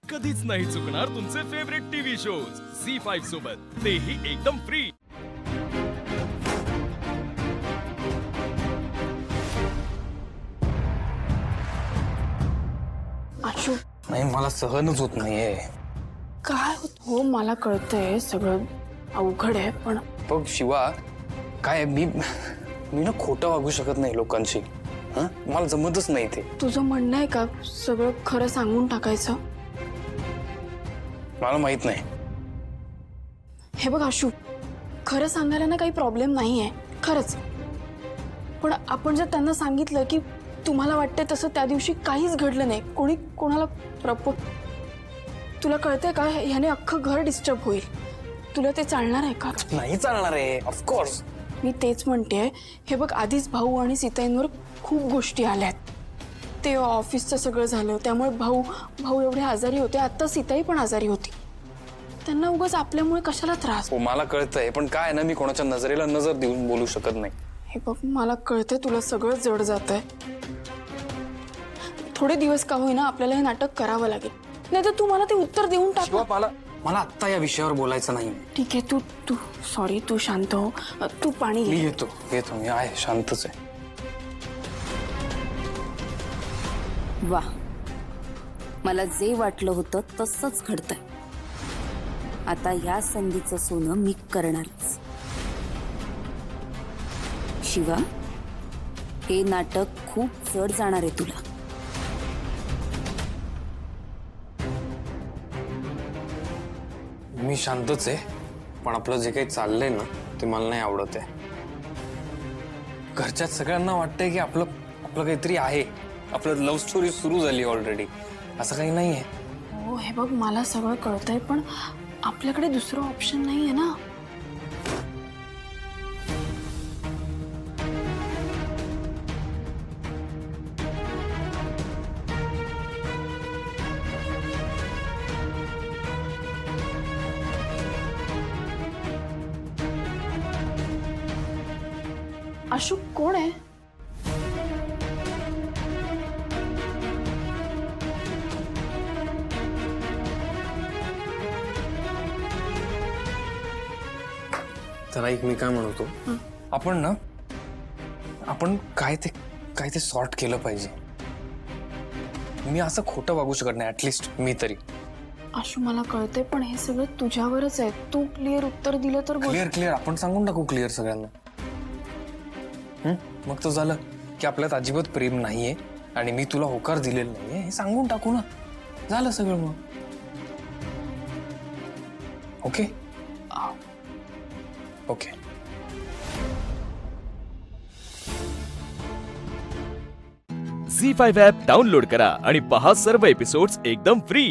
कधीच नाही चुकणार तुमचे फेवरेट टीव्ही शोज झी5 सोबत, तेही एकदम फ्री। आशू, नाही मला सहनच होत नाहीये। काय होत हो, मला कळतंय सगळं अवघड आहे, पण बघ शिवा, काय मी ना खोटं वागू शकत नाही लोकांशी। मला जमतच नाही ते। तुझं म्हणणं आहे का सगळं खरं सांगून टाकायचं? मला माहित नाही। हे बघ आशू, खरं सांगायला ना काही प्रॉब्लेम नाहीये, खरंच। पण आपण जर त्यांना सांगितलं की तुम्हाला वाटतंय तसं त्या दिवशी काहीच घडलं नाही, कोणी कोणाला तुला कळतंय का, ह्याने अख्खं घर डिस्टर्ब होईल। तुला ते चालणार आहे का? नाही चालणार आहे, ऑफकोर्स। मी तेच म्हणते। हे बघ, आधीच भाऊ आणि सीताईंवर खूप गोष्टी आल्यात। ते ऑफिसचं सगळं झालं, त्यामुळे भाऊ एवढे आजारी होते, आता सीताई पण आजारी होती। त्यांना उगाच आपल्यामुळे कशाला त्रास? हो मला कळतंय, पण काय ना, मी कोणाच्या नजरेला नजर देऊन बोलू शकत नाही। हे बघ, मला कळतंय तुला सगळं जड जातंय। थोडे दिवस का होईना आपल्याला हे नाटक करावं लागेल, नाही तर तू मला ते उत्तर देऊन टाक। शिवा, मला आत्ता या विषयावर बोलायचं नाही। ठीक आहे, तू सॉरी, तू शांत हो, तू पाणी घे। मी येतो मी आहे, शांतच आहे। वा, मला जे वाटलं होतं तसंच घडतंय। आता या संधीचं सोनं मी करणारच। शिवा, हे नाटक खूप जड जाणार आहे तुला। मी शांतच आहे, पण आपलं जे काही चाललंय ना ते मला नाही आवडत आहे। घरच्यात सगळ्यांना वाटतंय की आपलं काहीतरी आहे, आपलं लव्ह स्टोरी सुरू झाली ऑलरेडी, असं काही नाहीये। हो, हे बघ, मला सगळं कळतंय, पण आपल्याकडे दुसरं ऑप्शन नाहीये ना। आशू, कोण आहे? तर ऐक, मी काय म्हणतो, आपण काय ते सॉर्ट केलं पाहिजे। मी असं खोटं वागू शकत नाही, ऍटलिस्ट मी तरी। आशू, मला कळतंय, पण हे सगळं तुझ्यावरच आहे। तू क्लिअर उत्तर दिलं तर क्लिअर आपण सांगून टाकू क्लिअर सगळ्यांना। मग तो झालं की आपल्यात अजिबात प्रेम नाहीये आणि मी तुला होकार दिलेला नाहीये, हे सांगून टाकू ना, झालं सगळं मग। Okay okay. Zee five app download करा आणि पहा सर्व एपिसोड्स एकदम फ्री।